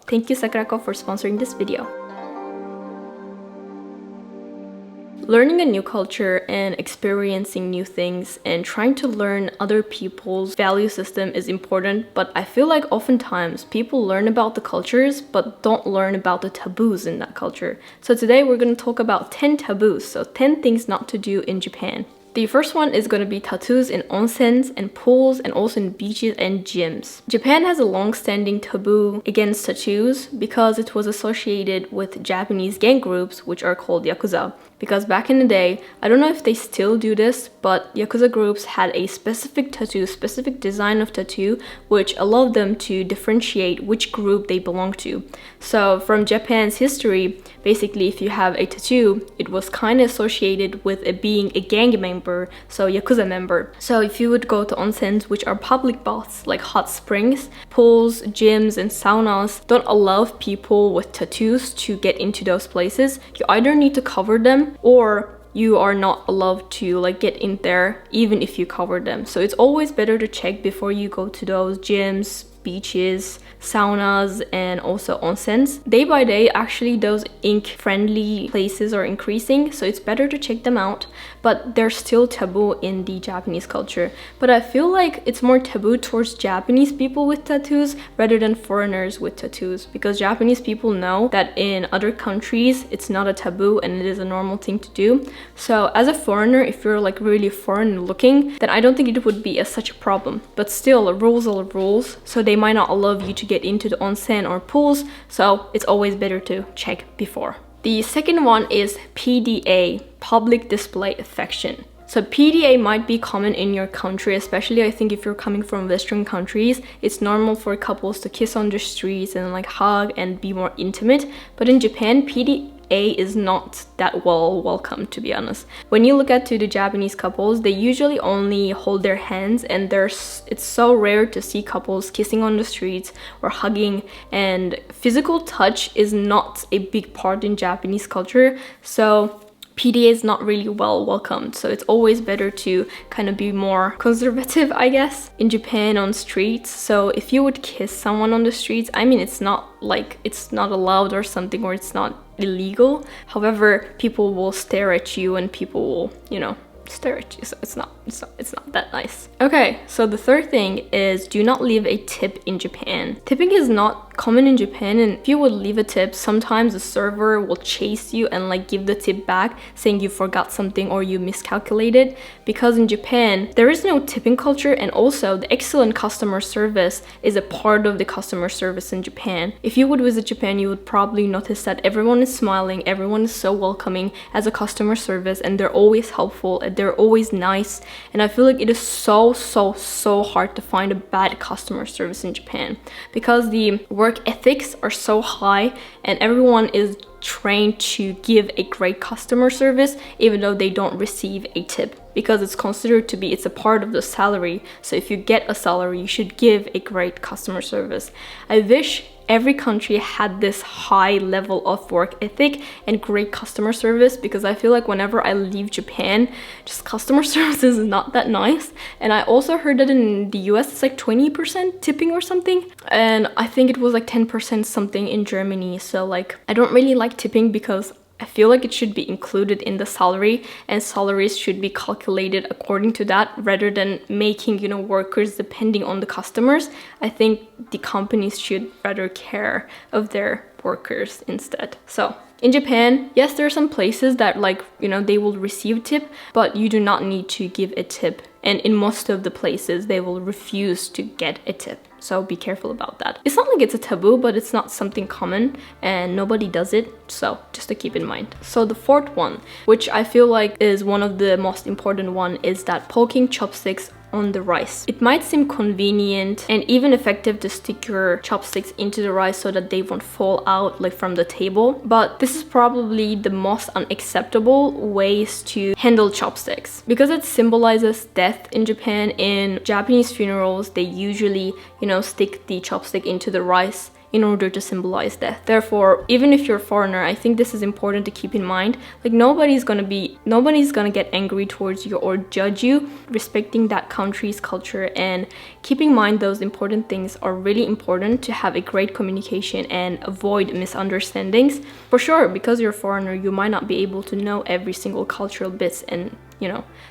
Thank you Sakurako for sponsoring this video. Learning a new culture and experiencing new things and trying to learn other people's value system is important, but I feel like oftentimes people learn about the cultures but don't learn about the taboos in that culture. So today we're going to talk about 10 taboos, so 10 things not to do in Japan. The first one is going to be tattoos in onsens and pools and also in beaches and gyms. Japan has a long-standing taboo against tattoos because it was associated with Japanese gang groups which are called Yakuza. Because back in the day, I don't know if they still do this, but Yakuza groups had a specific tattoo, specific design of tattoo, which allowed them to differentiate which group they belong to. So from Japan's history, basically if you have a tattoo, it was kind of associated with it being a gang member, so Yakuza member. So if you would go to onsens, which are public baths like hot springs, pools, gyms, and saunas, don't allow people with tattoos to get into those places. You either need to cover them or you are not allowed to get in there even if you cover them. So it's always better to check before you go to those gyms, beaches, saunas, and also onsens. Day by day, actually those ink-friendly places are increasing, so it's better to check them out, but they're still taboo in the Japanese culture. But I feel like it's more taboo towards Japanese people with tattoos rather than foreigners with tattoos, because Japanese people know that in other countries it's not a taboo and it is a normal thing to do. So as a foreigner, if you're really foreign looking, then I don't think it would be such a problem. But still, rules are rules, so they might not allow you to get into the onsen or pools, so it's always better to check before. The second one is PDA, public display affection. So PDA might be common in your country, especially I think if you're coming from Western countries. It's normal for couples to kiss on the streets and hug and be more intimate. But in Japan, PDA is not that well welcome, to be honest. When you look at the Japanese couples, they usually only hold their hands, and it's so rare to see couples kissing on the streets or hugging, and physical touch is not a big part in Japanese culture. So PDA is not really well welcomed, so it's always better to kind of be more conservative, I guess, in Japan on streets. So if you would kiss someone on the streets, I mean, it's not it's not allowed or something, or it's not illegal. However, people will stare at you and people will, stare at you, so it's not that nice. Okay, so the third thing is do not leave a tip in Japan. Tipping is not common in Japan, and if you would leave a tip, sometimes the server will chase you and give the tip back, saying you forgot something or you miscalculated. Because in Japan there is no tipping culture, and also the excellent customer service is a part of the customer service in Japan. If you would visit Japan, you would probably notice that everyone is smiling, everyone is so welcoming as a customer service, and they're always helpful and they're always nice. And I feel like it is so hard to find a bad customer service in Japan, because the work ethics are so high and everyone is trained to give a great customer service even though they don't receive a tip, because it's considered to be, it's a part of the salary. So if you get a salary, you should give a great customer service. I wish every country had this high level of work ethic and great customer service, because I feel like whenever I leave Japan, just customer service is not that nice. And I also heard that in the US it's 20% tipping or something, and I think it was 10% something in Germany. So I don't really like tipping because I feel like it should be included in the salary, and salaries should be calculated according to that rather than making, workers depending on the customers. I think the companies should rather care of their workers instead. So in Japan, yes, there are some places that they will receive tip, but you do not need to give a tip. And in most of the places, they will refuse to get a tip. So be careful about that. It's not like it's a taboo, but it's not something common and nobody does it. So just to keep in mind. So the fourth one, which I feel like is one of the most important one, is that poking chopsticks on the rice. It might seem convenient and even effective to stick your chopsticks into the rice so that they won't fall out from the table, but this is probably the most unacceptable ways to handle chopsticks, because it symbolizes death in Japan. In Japanese funerals, they usually stick the chopstick into the rice in order to symbolize death. Therefore, even if you're a foreigner, I think this is important to keep in mind. Like nobody's gonna get angry towards you or judge you. Respecting that country's culture and keeping in mind those important things are really important to have a great communication and avoid misunderstandings. For sure, because you're a foreigner, you might not be able to know every single cultural bits and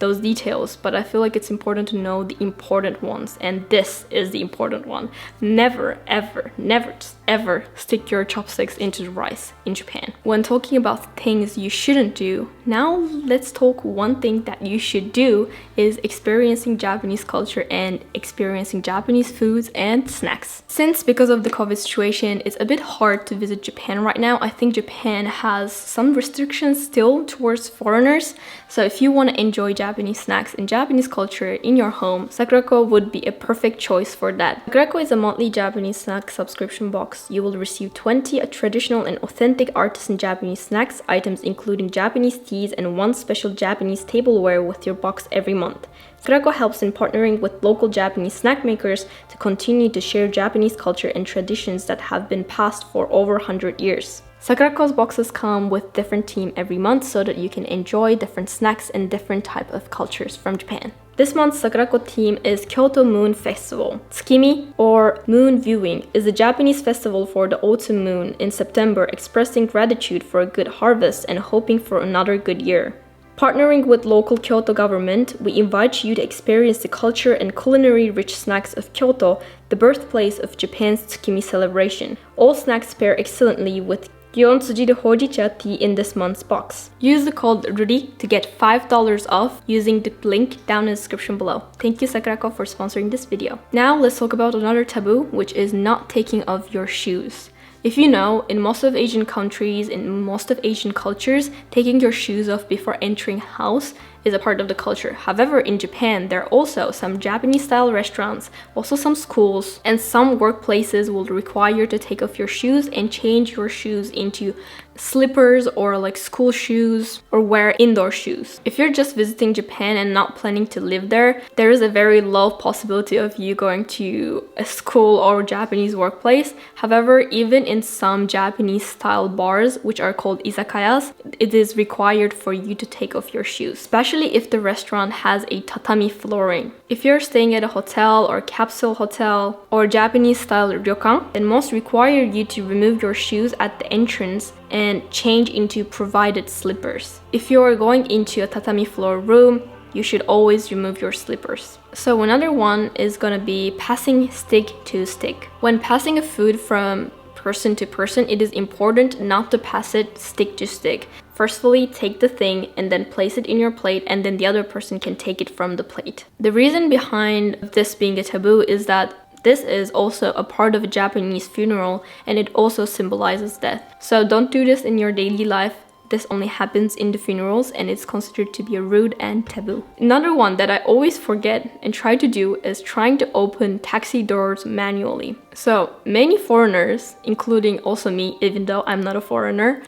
those details, but I feel like it's important to know the important ones, and this is the important one. Never ever stick your chopsticks into the rice in Japan. When talking about things you shouldn't do, now let's talk one thing that you should do is experiencing Japanese culture and experiencing Japanese foods and snacks. Since because of the COVID situation, it's a bit hard to visit Japan right now. I think Japan has some restrictions still towards foreigners. So if you want to enjoy Japanese snacks and Japanese culture in your home, Sakurako would be a perfect choice for that. Sakurako is a monthly Japanese snack subscription box. You will receive 20 traditional and authentic artisan Japanese snacks, items including Japanese teas and one special Japanese tableware with your box every month. Sakurako helps in partnering with local Japanese snack makers to continue to share Japanese culture and traditions that have been passed for over 100 years. Sakurako's boxes come with different theme every month so that you can enjoy different snacks and different type of cultures from Japan. This month's Sakurako theme is Kyoto Moon Festival. Tsukimi, or moon viewing, is a Japanese festival for the autumn moon in September, expressing gratitude for a good harvest and hoping for another good year. Partnering with local Kyoto government, we invite you to experience the culture and culinary rich snacks of Kyoto, the birthplace of Japan's Tsukimi celebration. All snacks pair excellently with Gion Tsujiri Hojicha tea in this month's box. Use the code RURI to get $5 off using the link down in the description below. Thank you Sakurako for sponsoring this video. Now let's talk about another taboo, which is not taking off your shoes. If you know, in most of Asian countries, in most of Asian cultures, taking your shoes off before entering a house is a part of the culture. However, in Japan, there are also some Japanese-style restaurants, also some schools, and some workplaces will require you to take off your shoes and change your shoes into slippers or like school shoes or wear indoor shoes. If you're just visiting Japan and not planning to live there, there is a very low possibility of you going to a school or Japanese workplace. However, even in some Japanese style bars, which are called izakayas, it is required for you to take off your shoes, especially if the restaurant has a tatami flooring. If you're staying at a hotel or capsule hotel or Japanese style ryokan, then most require you to remove your shoes at the entrance and change into provided slippers. If you are going into a tatami floor room, you should always remove your slippers. So another one is gonna be passing stick to stick. When passing a food from person to person, it is important not to pass it stick to stick. Firstly, take the thing and then place it in your plate, and then the other person can take it from the plate. The reason behind this being a taboo is that this is also a part of a Japanese funeral, and it also symbolizes death. So don't do this in your daily life. This only happens in the funerals, and it's considered to be a rude and taboo. Another one that I always forget and try to do is trying to open taxi doors manually. So many foreigners, including also me, even though I'm not a foreigner,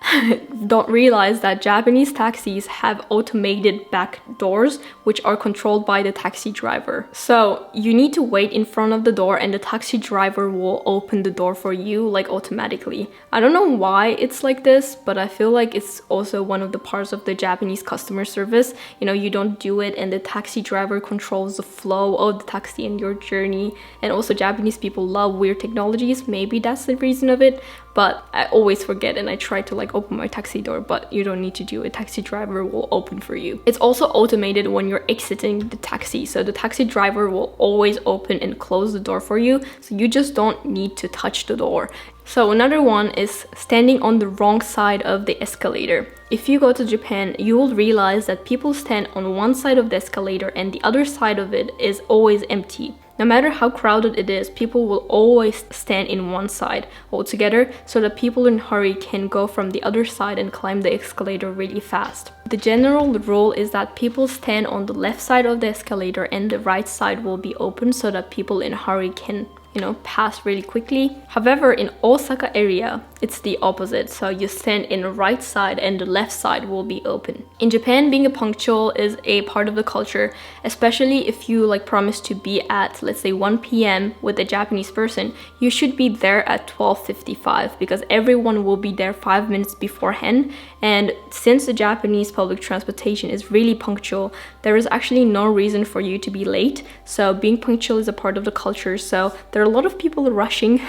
don't realize that Japanese taxis have automated back doors, which are controlled by the taxi driver. So you need to wait in front of the door and the taxi driver will open the door for you like automatically. I don't know why it's like this, but I feel like it's also one of the parts of the Japanese customer service. You know, you don't do it and the taxi driver controls the flow of the taxi and your journey. And also Japanese people love weird technologies. Maybe that's the reason of it, but I always forget and I try to like open my taxi door, but you don't need to do it. Taxi driver will open for you. It's also automated when you're exiting the taxi, so the taxi driver will always open and close the door for you, so you just don't need to touch the door. So another one is standing on the wrong side of the escalator. If you go to Japan, you will realize that people stand on one side of the escalator and the other side of it is always empty. No matter how crowded it is, people will always stand in one side altogether so that people in a hurry can go from the other side and climb the escalator really fast. The general rule is that people stand on the left side of the escalator and the right side will be open so that people in a hurry can pass really quickly. However, in Osaka area, it's the opposite. So you stand in the right side and the left side will be open. In Japan, being punctual is a part of the culture, especially if you promise to be at, let's say, 1 p.m. with a Japanese person, you should be there at 12:55 because everyone will be there 5 minutes beforehand. And since the Japanese public transportation is really punctual, there is actually no reason for you to be late. So being punctual is a part of the culture. So there are a lot of people rushing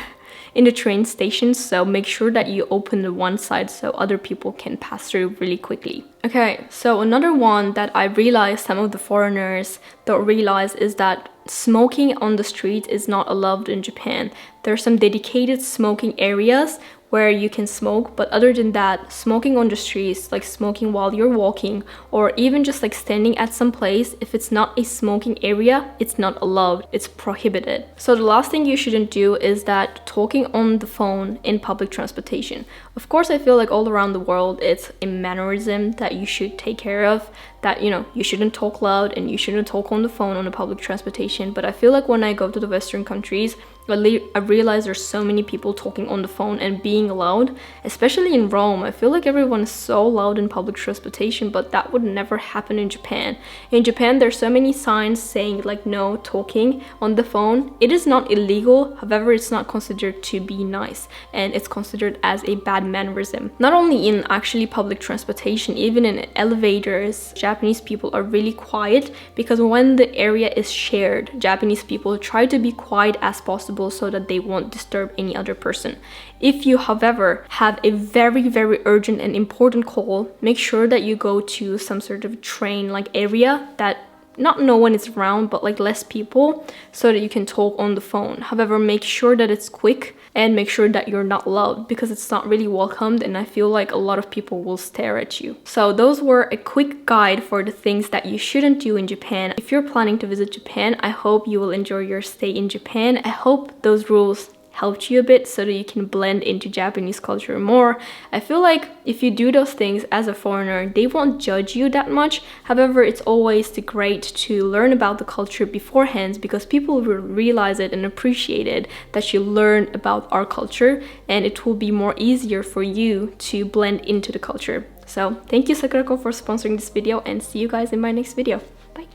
in the train stations, so make sure that you open the one side so other people can pass through really quickly. Okay, so another one that I realized some of the foreigners don't realize is that smoking on the street is not allowed in Japan. There are some dedicated smoking areas where you can smoke, but other than that, smoking on the streets, like smoking while you're walking, or even just standing at some place, if it's not a smoking area, it's not allowed, it's prohibited. So the last thing you shouldn't do is that talking on the phone in public transportation. Of course, I feel like all around the world, it's a mannerism that you should take care of, that you shouldn't talk loud and you shouldn't talk on the phone on the public transportation. But I feel like when I go to the Western countries, I realize there's so many people talking on the phone and being loud, especially in Rome. I feel like everyone is so loud in public transportation, but that would never happen in Japan. In Japan, there's so many signs saying no talking on the phone. It is not illegal, however, it's not considered to be nice, and it's considered as a bad mannerism. Not only in actually public transportation, even in elevators, Japanese people are really quiet because when the area is shared, Japanese people try to be quiet as possible so that they won't disturb any other person. If you, however, have a very, very urgent and important call, make sure that you go to some sort of train area that not no one is around, but less people, so that you can talk on the phone. However, make sure that it's quick and make sure that you're not loud because it's not really welcomed, and I feel like a lot of people will stare at you. So those were a quick guide for the things that you shouldn't do in Japan. If you're planning to visit Japan, I hope you will enjoy your stay in Japan. I hope those rules helped you a bit so that you can blend into Japanese culture more. I feel like if you do those things as a foreigner, they won't judge you that much. However, it's always great to learn about the culture beforehand because people will realize it and appreciate it, that you learn about our culture, and it will be more easier for you to blend into the culture. So thank you, Sakurako, for sponsoring this video, and see you guys in my next video. Bye!